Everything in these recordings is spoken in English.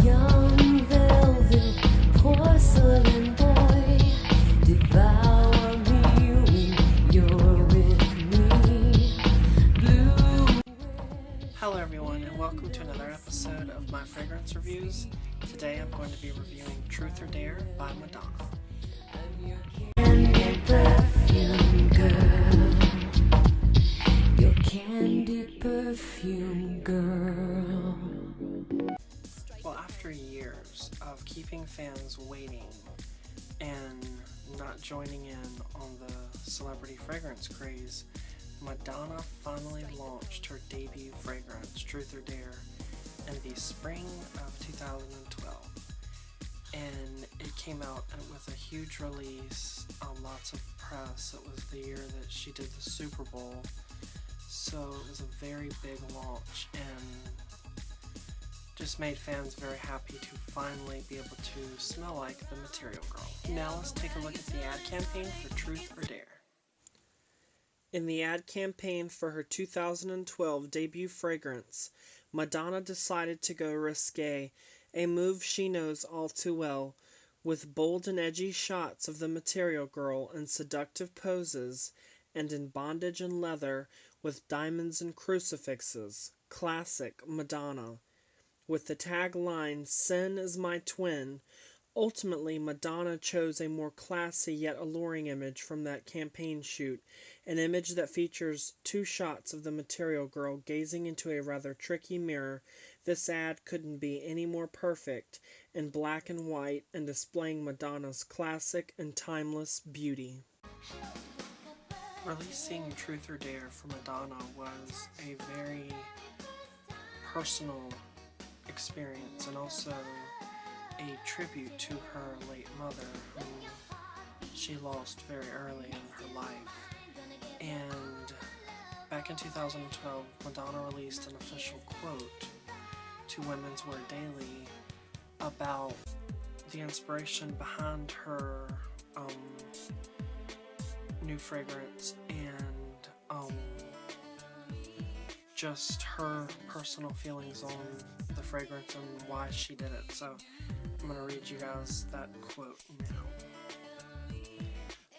Young velvet porcelain boy, devour me when you're with me. Blue. Hello everyone, and welcome to another episode of my fragrance reviews. Today I'm going to be reviewing Truth or Dare by Madonna. Candy perfume girl, your candy perfume girl. Well, after years of keeping fans waiting and not joining in on the celebrity fragrance craze, Madonna finally launched her debut fragrance, Truth or Dare, in the spring of 2012. And it came out with a huge release, lots of press. It was the year that she did the Super Bowl, so it was a very big launch and just made fans very happy to finally be able to smell like the Material Girl. Now let's take a look at the ad campaign for Truth or Dare. In the ad campaign for her 2012 debut fragrance, Madonna decided to go risque, a move she knows all too well, with bold and edgy shots of the Material Girl in seductive poses and in bondage and leather with diamonds and crucifixes. Classic Madonna. With the tagline, "Sin is my twin," ultimately Madonna chose a more classy yet alluring image from that campaign shoot, an image that features two shots of the Material Girl gazing into a rather tricky mirror. This ad couldn't be any more perfect, in black and white and displaying Madonna's classic and timeless beauty. Releasing Truth or Dare for Madonna was a very personal experience and also a tribute to her late mother, who she lost very early in her life. And back in 2012, Madonna released an official quote to Women's Wear Daily about the inspiration behind her new fragrance and just her personal feelings on the fragrance and why she did it. So I'm going to read you guys that quote now.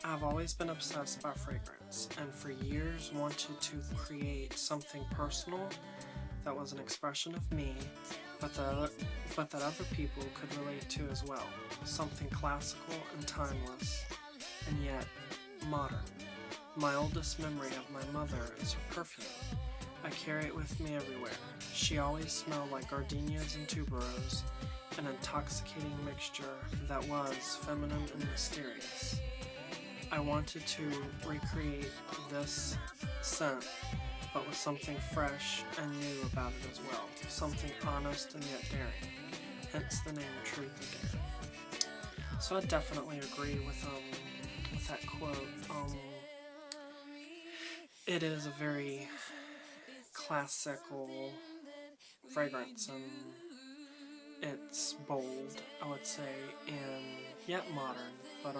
"I've always been obsessed by fragrance, and for years wanted to create something personal that was an expression of me, but that other people could relate to as well. Something classical and timeless, and yet modern. My oldest memory of my mother is her perfume. I carry it with me everywhere. She always smelled like gardenias and tuberose, an intoxicating mixture that was feminine and mysterious. I wanted to recreate this scent, but with something fresh and new about it as well. Something honest and yet daring. Hence the name Truth or Dare." So I definitely agree with that quote. It is a very classical fragrance, and it's bold, I would say, and yet modern, but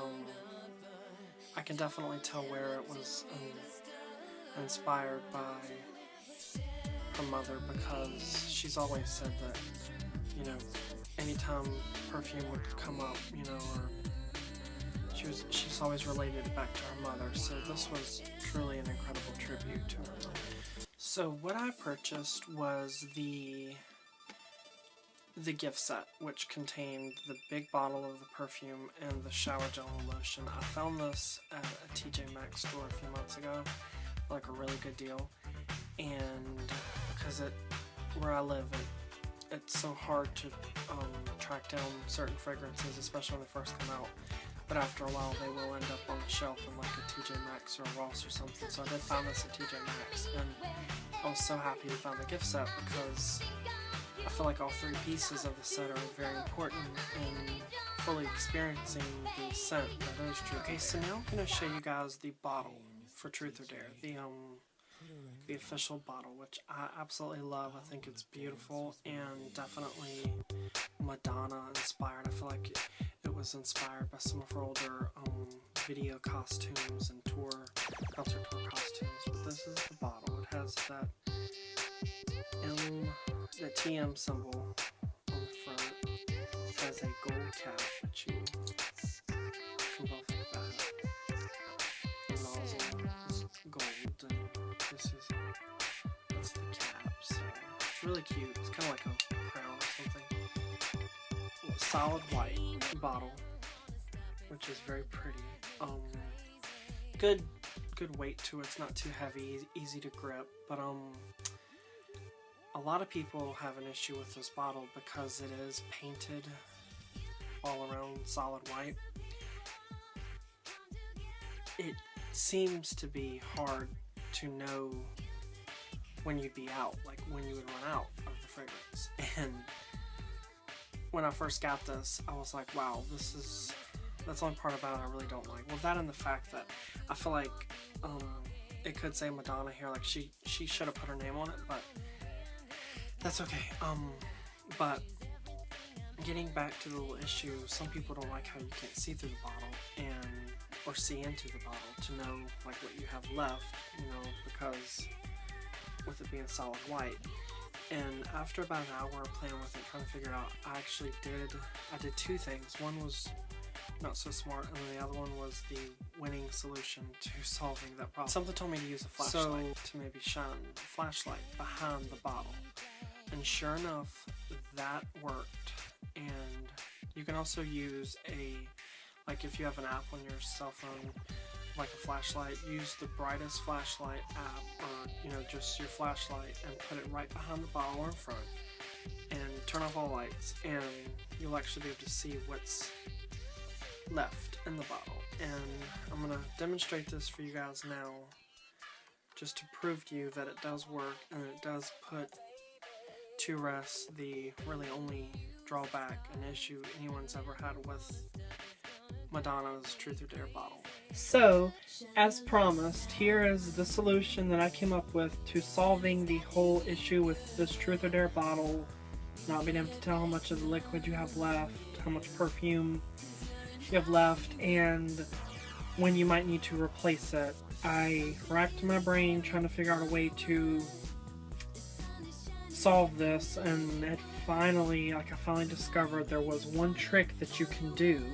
I can definitely tell where it was inspired by her mother, because she's always said that, anytime perfume would come up, or she's always related it back to her mother, so this was truly an incredible tribute to her mother. So what I purchased was the gift set, which contained the big bottle of the perfume and the shower gel and lotion. I found this at a TJ Maxx store a few months ago, like a really good deal, and because where I live, it's so hard to track down certain fragrances, especially when they first come out. But after a while, they will end up on the shelf in like a TJ Maxx or a Ross or something. So I did find this at TJ Maxx, and I was so happy to find the gift set because I feel like all three pieces of the set are very important in fully experiencing the scent that is Truth. Okay, so now I'm going to show you guys the bottle for Truth or Dare, the official bottle, which I absolutely love. I think it's beautiful and definitely Madonna inspired. I feel like it was inspired by some of her older video costumes and concert tour costumes. But this is the bottle. It has that TM symbol on the front. has a gold cap, which you can both like that. The nozzle is gold, and that's the cap. So it's really cute. It's kind of like a crown or something. Solid white bottle, which is very pretty. Good weight to it. It's not too heavy, easy to grip. But a lot of people have an issue with this bottle because it is painted all around solid white. It seems to be hard to know when you'd be out, like when you would run out of the fragrance. And when I first got this, I was like, wow, that's the only part about it I really don't like. Well, that and the fact that I feel like it could say Madonna here, like she should have put her name on it, but that's okay. But getting back to the little issue, some people don't like how you can't see through the bottle or see into the bottle to know like what you have left, you know, because with it being solid white. And after about an hour of playing with it, trying to figure it out, I did two things. One was not so smart, and then the other one was the winning solution to solving that problem. Something told me to use a flashlight to maybe shine the flashlight behind the bottle. And sure enough, that worked. And you can also use like if you have an app on your cell phone, like a flashlight, use the brightest flashlight app, or you know, just your flashlight, and put it right behind the bottle or in front, and turn off all lights, and you'll actually be able to see what's left in the bottle. And I'm gonna demonstrate this for you guys now, just to prove to you that it does work, and it does put to rest the really only drawback and issue anyone's ever had with Madonna's Truth or Dare bottle. So, as promised, here is the solution that I came up with to solving the whole issue with this Truth or Dare bottle, not being able to tell how much of the liquid you have left, how much perfume you have left, and when you might need to replace it. I racked my brain trying to figure out a way to solve this, and I finally discovered there was one trick that you can do.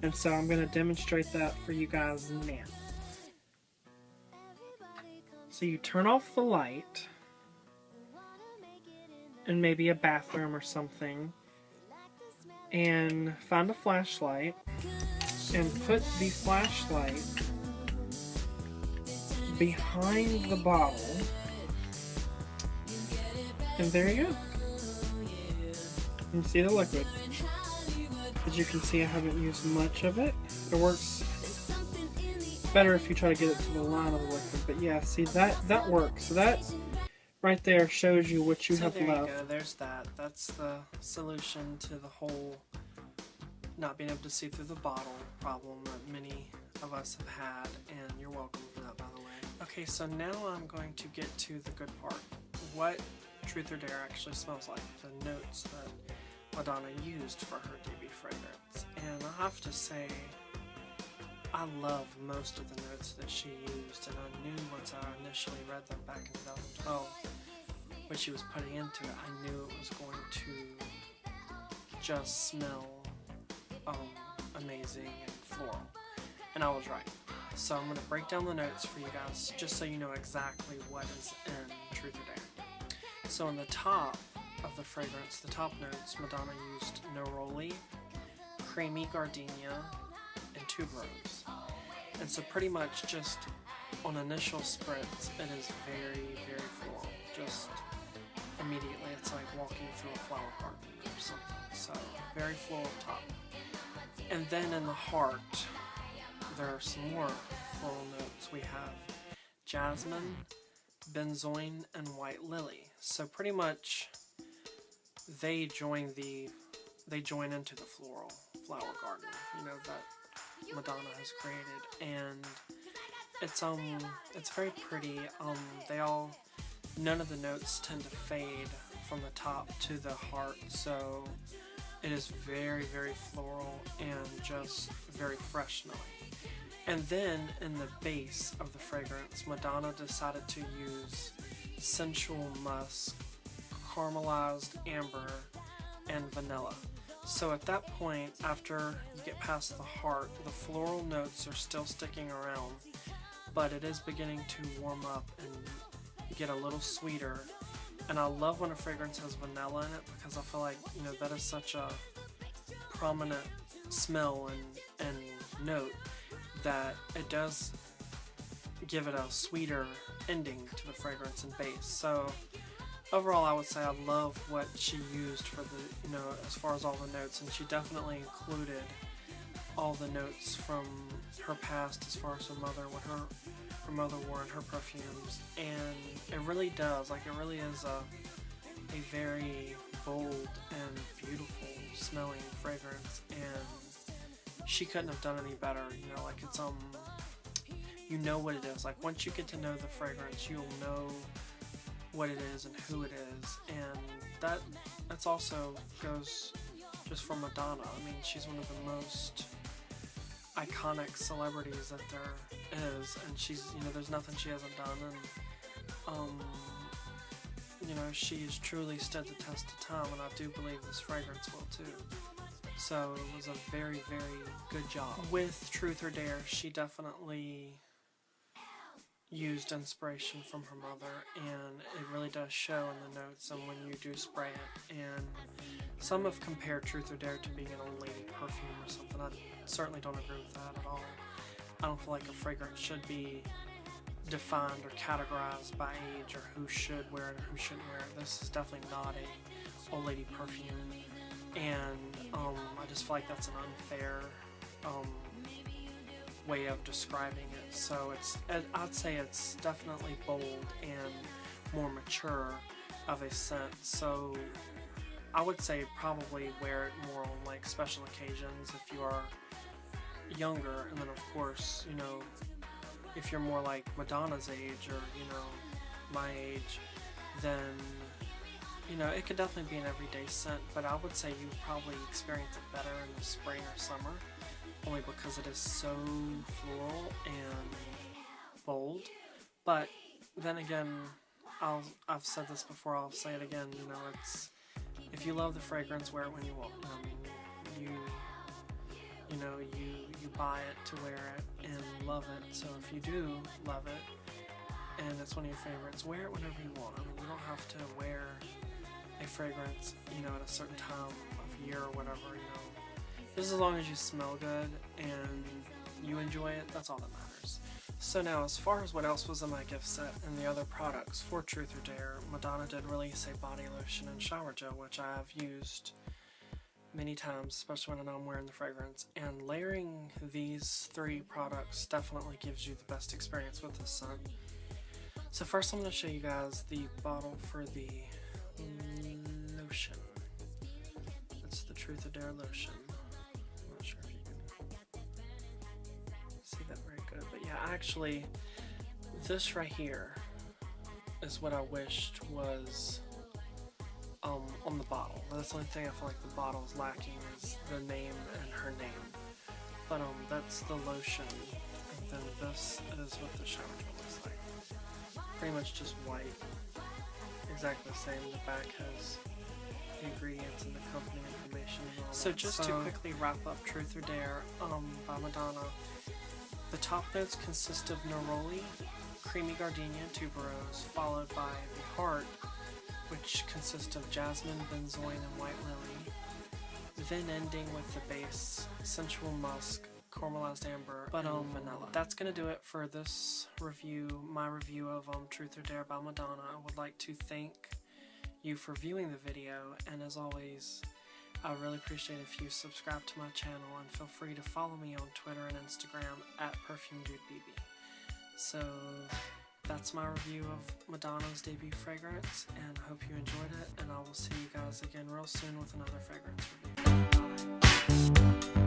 And so I'm going to demonstrate that for you guys now. So you turn off the light in maybe a bathroom or something, and find a flashlight and put the flashlight behind the bottle, and there you go. You see the liquid. As you can see, I haven't used much of it. It works better if you try to get it to the line of the liquid. But yeah, see, that works. So that right there shows you what you have left. There you go. There's that. That's the solution to the whole not being able to see through the bottle problem that many of us have had. And you're welcome for that, by the way. Okay, so now I'm going to get to the good part. What Truth or Dare actually smells like. The notes that Madonna used for her DB fragrance, and I have to say I love most of the notes that she used, and I knew once I initially read them back in 2012 what she was putting into it, I knew it was going to just smell amazing and floral, and I was right. So I'm going to break down the notes for you guys just so you know exactly what is in Truth or Dare. So on the top of the fragrance, the top notes, Madonna used neroli, creamy gardenia, and tuberose. And so pretty much just on initial spritz, it is very, very floral. Just immediately, it's like walking through a flower garden or something. So very floral top. And then in the heart, there are some more floral notes. We have jasmine, benzoin, and white lily. So pretty much they join into the flower garden, you know, that Madonna has created, and it's very pretty. None of the notes tend to fade from the top to the heart, so it is very, very floral and just very fresh smelling. And then in the base of the fragrance, Madonna decided to use sensual musk, caramelized amber, and vanilla. So at that point, after you get past the heart, the floral notes are still sticking around, but it is beginning to warm up and get a little sweeter. And I love when a fragrance has vanilla in it, because I feel like, you know, that is such a prominent smell and note that it does give it a sweeter ending to the fragrance and base. So overall, I would say I love what she used for the, you know, as far as all the notes, and she definitely included all the notes from her past as far as her mother, what her mother wore in her perfumes. And it really does, like, it really is a very bold and beautiful smelling fragrance, and she couldn't have done any better. You know, like, it's you know what it is. Like, once you get to know the fragrance, you'll know what it is and who it is. And that's also goes just for Madonna. I mean, she's one of the most iconic celebrities that there is, and she's, you know, there's nothing she hasn't done, and you know, she's truly stood the test of time, and I do believe this fragrance will too. So it was a very, very good job. With Truth or Dare, she definitely used inspiration from her mother, and it really does show in the notes and when you do spray it. And some have compared Truth or Dare to being an old lady perfume or something. I certainly don't agree with that at all. I don't feel like a fragrance should be defined or categorized by age or who should wear it or who shouldn't wear it. This is definitely not a old lady perfume, and I just feel like that's an unfair way of describing it. So I'd say it's definitely bold and more mature of a scent. So I would say probably wear it more on like special occasions if you are younger, and then of course, you know, if you're more like Madonna's age or, you know, my age, then, you know, it could definitely be an everyday scent, but I would say you probably experience it better in the spring or summer, only because it is so floral and bold. But then again, I've said this before, I'll say it again, you know, it's, if you love the fragrance, wear it when you want. I mean, you know, you buy it to wear it and love it. So if you do love it and it's one of your favorites, wear it whenever you want. I mean, you don't have to wear a fragrance, you know, at a certain time of year or whatever, you know. Just as long as you smell good and you enjoy it, that's all that matters. So now, as far as what else was in my gift set and the other products for Truth or Dare, Madonna did release a body lotion and shower gel, which I have used many times, especially when I'm wearing the fragrance. And layering these three products definitely gives you the best experience with this scent. So first I'm going to show you guys the bottle for the lotion. It's the Truth or Dare lotion. I'm not sure if you can see that very good, but yeah, actually this right here is what I wished was on the bottle. That's the only thing I feel like the bottle is lacking, is the name and her name. But that's the lotion, and then this is what the shower gel looks like. Pretty much just white, exactly the same. The back has the ingredients and the company information and all. So just to quickly wrap up Truth or Dare by Madonna, the top notes consist of neroli, creamy gardenia, and tuberose, followed by the heart, which consists of jasmine, benzoin, and white lily, then ending with the base, sensual musk, caramelized amber, and vanilla. That's going to do it for this review, my review of Truth or Dare by Madonna. I would like to thank you for viewing the video, and as always, I really appreciate if you subscribe to my channel, and feel free to follow me on Twitter and Instagram at Perfume Dude BB. So that's my review of Madonna's debut fragrance, and I hope you enjoyed it, and I will see you guys again real soon with another fragrance review. Bye.